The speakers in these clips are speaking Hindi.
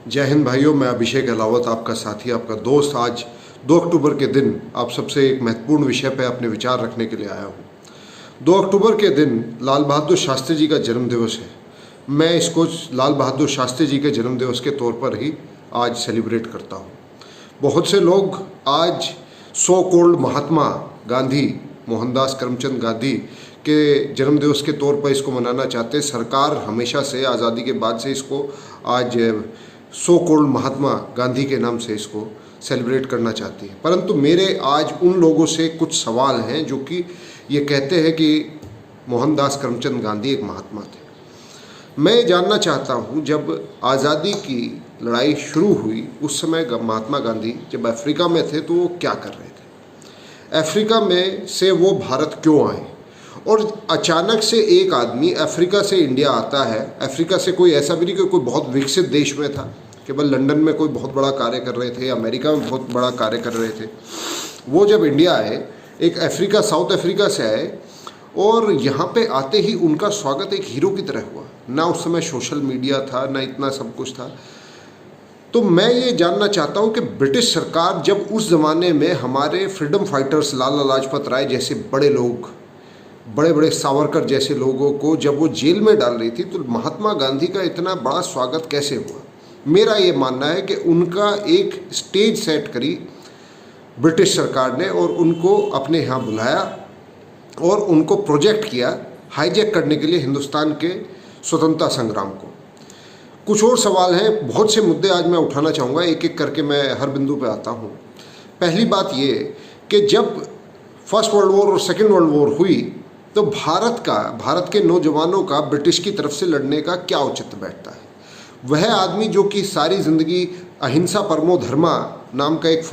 जय हिंद भाइयों, मैं अभिषेक अहलावत, आपका साथी, आपका दोस्त। आज 2 अक्टूबर के दिन आप सबसे एक महत्वपूर्ण विषय पर अपने विचार रखने के लिए आया हूँ। 2 अक्टूबर के दिन लाल बहादुर शास्त्री जी का जन्मदिवस है। मैं इसको लाल बहादुर शास्त्री जी के जन्मदिवस के तौर पर ही आज सेलिब्रेट करता हूँ। बहुत से लोग आज सो कॉल्ड महात्मा गांधी, मोहनदास करमचंद गांधी के जन्मदिवस के तौर पर इसको मनाना चाहते हैं। सरकार हमेशा से आज़ादी के बाद से इसको आज सो कॉल्ड महात्मा गांधी के नाम से इसको सेलिब्रेट करना चाहती है। परंतु मेरे आज उन लोगों से कुछ सवाल हैं जो कि ये कहते हैं कि मोहनदास करमचंद गांधी एक महात्मा थे। मैं जानना चाहता हूँ, जब आज़ादी की लड़ाई शुरू हुई उस समय महात्मा गांधी जब अफ्रीका में थे तो वो क्या कर रहे थे? अफ्रीका में से वो भारत क्यों आए? और अचानक से एक आदमी अफ्रीका से इंडिया आता है। अफ्रीका से कोई ऐसा भी नहीं कि कोई बहुत विकसित देश में था, केवल लंदन में कोई बहुत बड़ा कार्य कर रहे थे, अमेरिका में बहुत बड़ा कार्य कर रहे थे। वो जब इंडिया आए, एक अफ्रीका, साउथ अफ्रीका से आए, और यहाँ पे आते ही उनका स्वागत एक हीरो की तरह हुआ। ना उस समय सोशल मीडिया था, ना इतना सब कुछ था। तो मैं ये जानना चाहता हूँ कि ब्रिटिश सरकार जब उस ज़माने में हमारे फ्रीडम फाइटर्स लाला लाजपत राय जैसे बड़े लोग, बड़े बड़े सावरकर जैसे लोगों को जब वो जेल में डाल रही थी, तो महात्मा गांधी का इतना बड़ा स्वागत कैसे हुआ? मेरा ये मानना है कि उनका एक स्टेज सेट करी ब्रिटिश सरकार ने और उनको अपने यहाँ बुलाया और उनको प्रोजेक्ट किया हाईजैक करने के लिए हिंदुस्तान के स्वतंत्रता संग्राम को। कुछ और सवाल हैं, बहुत से मुद्दे आज मैं उठाना चाहूँगा, एक एक करके मैं हर बिंदु पे आता हूँ। पहली बात ये कि जब फर्स्ट वर्ल्ड वॉर और सेकेंड वर्ल्ड वॉर हुई तो भारत के नौजवानों का ब्रिटिश की तरफ से लड़ने का क्या औचित्य बैठता है? वह आदमी जो कि सारी ज़िंदगी अहिंसा परमो धर्मा नाम का एक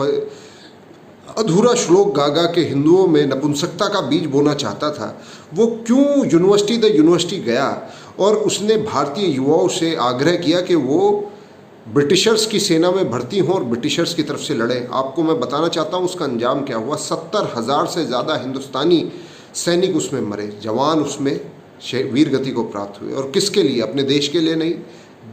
अधूरा श्लोक गा के हिंदुओं में नपुंसकता का बीज बोना चाहता था, वो क्यों यूनिवर्सिटी गया और उसने भारतीय युवाओं से आग्रह किया कि वो ब्रिटिशर्स की सेना में भर्ती हों और ब्रिटिशर्स की तरफ से लड़ें? आपको मैं बताना चाहता हूँ उसका अंजाम क्या हुआ। 70,000 से ज़्यादा हिंदुस्तानी सैनिक उसमें मरे, जवान उसमें वीर गति को प्राप्त हुए। और किसके लिए? अपने देश के लिए नहीं,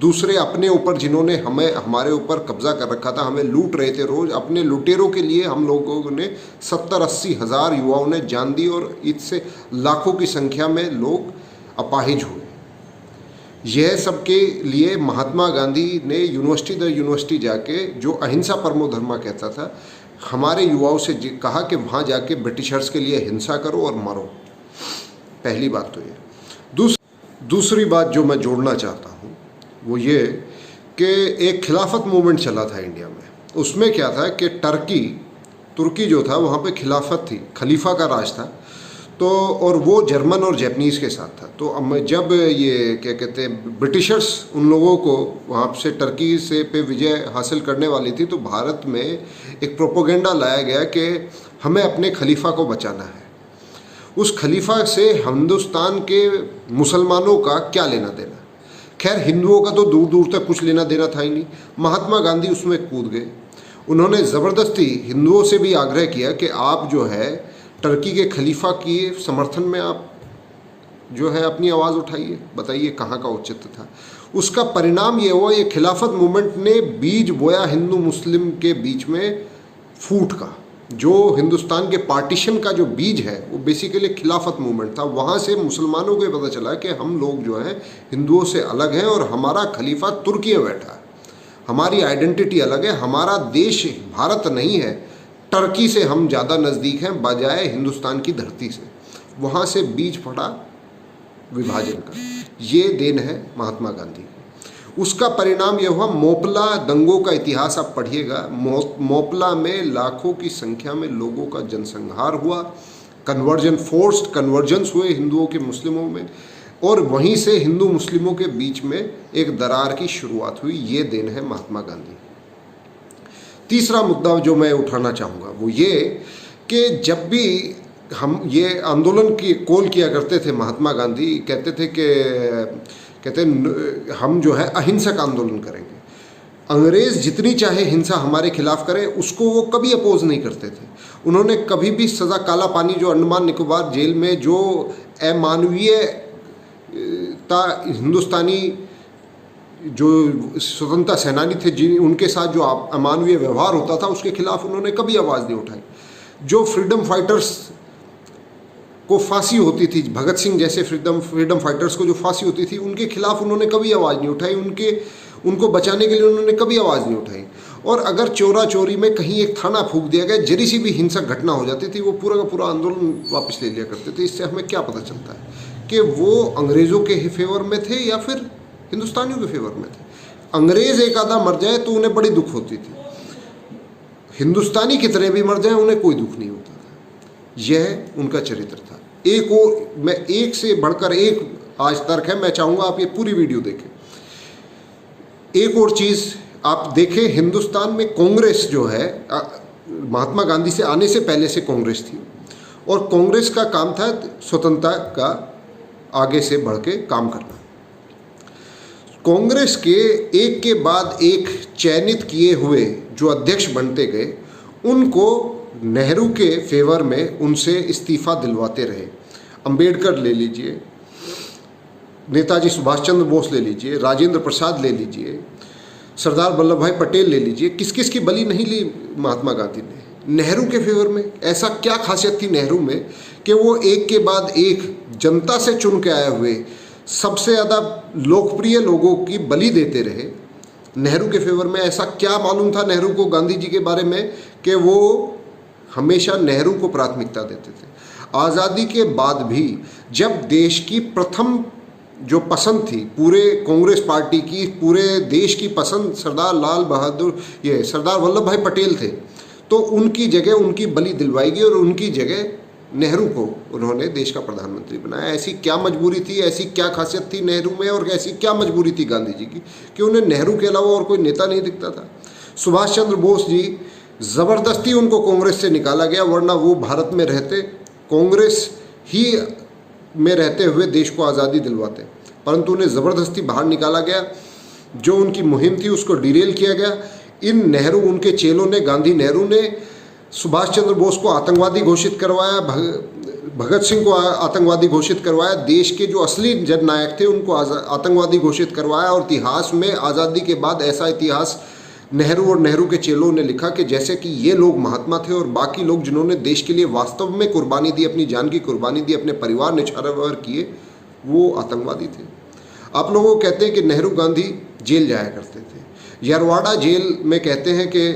दूसरे अपने ऊपर जिन्होंने हमारे ऊपर कब्जा कर रखा था, हमें लूट रहे थे रोज़, अपने लुटेरों के लिए हम लोगों ने 70-80 हज़ार युवाओं ने जान दी और इससे लाखों की संख्या में लोग अपाहिज हुए। यह सबके लिए महात्मा गांधी ने यूनिवर्सिटी जाके, जो अहिंसा परमो धर्मा कहता था, हमारे युवाओं से कहा कि वहाँ जाके ब्रिटिशर्स के लिए हिंसा करो और मारो। पहली बात तो ये। दूसरी बात जो मैं जोड़ना चाहता हूँ वो ये कि एक खिलाफत मूवमेंट चला था इंडिया में। उसमें क्या था कि तुर्की जो था वहाँ पे खिलाफत थी, खलीफा का राज था। तो और वो जर्मन और जैपनीज़ के साथ था। तो जब ये क्या कहते हैं, ब्रिटिशर्स उन लोगों को वहाँ से टर्की से पे विजय हासिल करने वाली थी, तो भारत में एक प्रोपोगेंडा लाया गया कि हमें अपने खलीफा को बचाना है। उस खलीफा से हिंदुस्तान के मुसलमानों का क्या लेना देना? खैर, हिंदुओं का तो दूर दूर तक कुछ लेना देना था ही नहीं। महात्मा गांधी उसमें कूद गए। उन्होंने ज़बरदस्ती हिंदुओं से भी आग्रह किया कि आप जो है टर्की के खलीफा के समर्थन में आप जो है अपनी आवाज़ उठाइए। बताइए कहाँ का औचित्य था? उसका परिणाम ये हुआ, ये खिलाफत मूवमेंट ने बीज बोया हिंदू मुस्लिम के बीच में फूट का। जो हिंदुस्तान के पार्टीशन का जो बीज है वो बेसिकली खिलाफत मूवमेंट था। वहाँ से मुसलमानों को पता चला कि हम लोग जो हैं हिंदुओं से अलग हैं और हमारा खलीफा तुर्की में बैठा है, हमारी आइडेंटिटी अलग है, हमारा देश भारत नहीं है, टर्की से हम ज़्यादा नज़दीक हैं बजाय हिंदुस्तान की धरती से। वहाँ से बीज फटा विभाजन का। ये देन है महात्मा गांधी की। उसका परिणाम यह हुआ, मोपला दंगों का इतिहास आप पढ़िएगा। मोपला में लाखों की संख्या में लोगों का जनसंहार हुआ, फोर्स्ड कन्वर्जन्स हुए हिंदुओं के मुस्लिमों में, और वहीं से हिंदू मुस्लिमों के बीच में एक दरार की शुरुआत हुई। ये देन है महात्मा गांधी। तीसरा मुद्दा जो मैं उठाना चाहूँगा वो ये कि जब भी हम ये आंदोलन की कॉल किया करते थे, महात्मा गांधी कहते हम जो है अहिंसक आंदोलन करेंगे। अंग्रेज़ जितनी चाहे हिंसा हमारे खिलाफ करे, उसको वो कभी अपोज नहीं करते थे। उन्होंने कभी भी सज़ा, काला पानी जो अंडमान निकोबार जेल में जो अमानवीयता हिंदुस्तानी जो स्वतंत्रता सेनानी थे जिन उनके साथ जो अमानवीय व्यवहार होता था उसके खिलाफ उन्होंने कभी आवाज़ नहीं उठाई। जो फ्रीडम फाइटर्स को फांसी होती थी, भगत सिंह जैसे फ्रीडम फाइटर्स को जो फांसी होती थी, उनके खिलाफ उन्होंने कभी आवाज़ नहीं उठाई। उनको बचाने के लिए उन्होंने कभी आवाज़ नहीं उठाई। और अगर चोरा चोरी में कहीं एक थाना फूंक दिया गया, जरी सी भी हिंसक घटना हो जाती थी, वो पूरा का पूरा आंदोलन वापस ले लिया करते थे। इससे हमें क्या पता चलता है कि वो अंग्रेज़ों के फेवर में थे या फिर हिंदुस्तानियों के फेवर में थे। अंग्रेज़ एक आधा मर जाए तो उन्हें बड़ी दुख होती थी, हिंदुस्तानी कितने भी मर जाए उन्हें कोई दुख नहीं होता था। यह उनका चरित्र था। एक और मैं एक से बढ़कर एक आज तर्क है, मैं चाहूँगा आप ये पूरी वीडियो देखें। एक और चीज़ आप देखें, हिंदुस्तान में कांग्रेस जो है महात्मा गांधी से आने से पहले से कांग्रेस थी और कांग्रेस का काम था स्वतंत्रता का आगे से बढ़ के काम करना। कांग्रेस के बाद एक चयनित किए हुए जो अध्यक्ष बनते गए, उनको नेहरू के फेवर में उनसे इस्तीफा दिलवाते रहे। अंबेडकर ले लीजिए, नेताजी सुभाष चंद्र बोस ले लीजिए, राजेंद्र प्रसाद ले लीजिए, सरदार वल्लभ भाई पटेल ले लीजिए, किस किस की बलि नहीं ली महात्मा गांधी ने नेहरू के फेवर में। ऐसा क्या खासियत थी नेहरू में कि वो एक के बाद एक जनता से चुन के आए हुए सबसे ज़्यादा लोकप्रिय लोगों की बलि देते रहे नेहरू के फेवर में। ऐसा क्या मालूम था नेहरू को गांधी जी के बारे में कि वो हमेशा नेहरू को प्राथमिकता देते थे। आज़ादी के बाद भी जब देश की प्रथम जो पसंद थी पूरे कांग्रेस पार्टी की, पूरे देश की पसंद सरदार वल्लभ भाई पटेल थे, तो उनकी जगह उनकी बलि दिलवाई गई और उनकी जगह नेहरू को उन्होंने देश का प्रधानमंत्री बनाया। ऐसी क्या मजबूरी थी, ऐसी क्या खासियत थी नेहरू में और ऐसी क्या मजबूरी थी गांधी जी की कि उन्हें नेहरू के अलावा और कोई नेता नहीं दिखता था। सुभाष चंद्र बोस जी, ज़बरदस्ती उनको कांग्रेस से निकाला गया, वरना वो भारत में रहते, कांग्रेस ही में रहते हुए देश को आज़ादी दिलवाते, परंतु उन्हें ज़बरदस्ती बाहर निकाला गया। जो उनकी मुहिम थी उसको डिरेल किया गया। इन नेहरू, उनके चेलों ने, गांधी नेहरू ने सुभाष चंद्र बोस को आतंकवादी घोषित करवाया, भगत सिंह को आतंकवादी घोषित करवाया, देश के जो असली जननायक थे उनको आतंकवादी घोषित करवाया। और इतिहास में आज़ादी के बाद ऐसा इतिहास नेहरू और नेहरू के चेलों ने लिखा कि जैसे कि ये लोग महात्मा थे और बाकी लोग जिन्होंने देश के लिए वास्तव में कुर्बानी दी, अपनी जान की कुर्बानी दी, अपने परिवार निछावर किए, वो आतंकवादी थे। आप लोगों को कहते हैं कि नेहरू गांधी जेल जाया करते थे। यरवाड़ा जेल में कहते हैं कि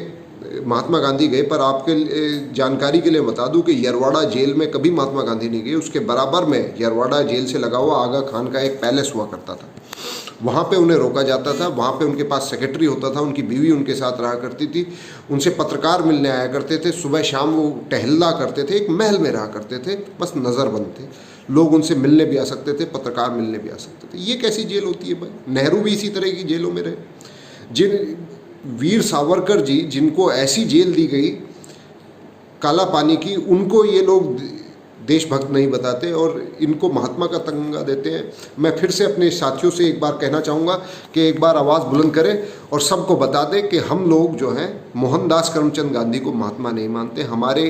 महात्मा गांधी गए, पर आपके जानकारी के लिए बता दूं कि यरवाड़ा जेल में कभी महात्मा गांधी नहीं गए। उसके बराबर में यरवाड़ा जेल से लगा हुआ आगा खान का एक पैलेस हुआ करता था, वहाँ पे उन्हें रोका जाता था। वहाँ पे उनके पास सेक्रेटरी होता था, उनकी बीवी उनके साथ रहा करती थी, उनसे पत्रकार मिलने आया करते थे, सुबह शाम वो टहलना करते थे, एक महल में रहा करते थे, बस नज़रबंद थे। लोग उनसे मिलने भी आ सकते थे, पत्रकार मिलने भी आ सकते थे। ये कैसी जेल होती है भाई? नेहरू भी इसी तरह की जेलों में रहे। जिन वीर सावरकर जी, जिनको ऐसी जेल दी गई काला पानी की, उनको ये लोग देशभक्त नहीं बताते और इनको महात्मा का तमगा देते हैं। मैं फिर से अपने साथियों से एक बार कहना चाहूँगा कि एक बार आवाज़ बुलंद करें और सबको बता दें कि हम लोग जो हैं मोहनदास करमचंद गांधी को महात्मा नहीं मानते। हमारे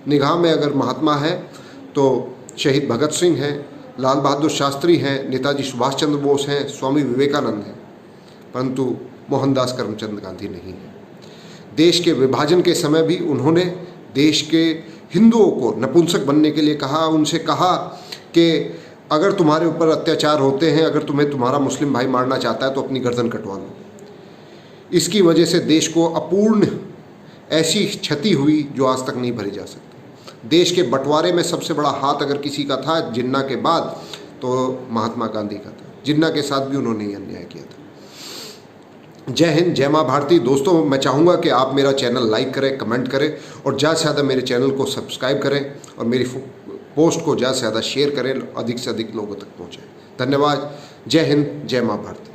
निगाह में अगर महात्मा है तो शहीद भगत सिंह हैं, लाल बहादुर शास्त्री हैं, नेताजी सुभाष चंद्र बोस हैं, स्वामी विवेकानंद हैं, परंतु मोहनदास करमचंद गांधी नहीं है। देश के विभाजन के समय भी उन्होंने देश के हिंदुओं को नपुंसक बनने के लिए कहा। उनसे कहा कि अगर तुम्हारे ऊपर अत्याचार होते हैं, अगर तुम्हें तुम्हारा मुस्लिम भाई मारना चाहता है तो अपनी गर्दन कटवा लो। इसकी वजह से देश को अपूर्ण ऐसी क्षति हुई जो आज तक नहीं भरी जा सकती। देश के बंटवारे में सबसे बड़ा हाथ अगर किसी का था जिन्ना के बाद, तो महात्मा गांधी का था। जिन्ना के साथ भी उन्होंने ही अन्याय किया था। जय हिंद, जय माँ भारती। दोस्तों, मैं चाहूँगा कि आप मेरा चैनल लाइक करें, कमेंट करें और ज़्यादा से ज़्यादा मेरे चैनल को सब्सक्राइब करें और मेरी पोस्ट को ज़्यादा से ज़्यादा शेयर करें, अधिक से अधिक लोगों तक पहुँचाएं। धन्यवाद। जय हिंद, जय माँ भारती।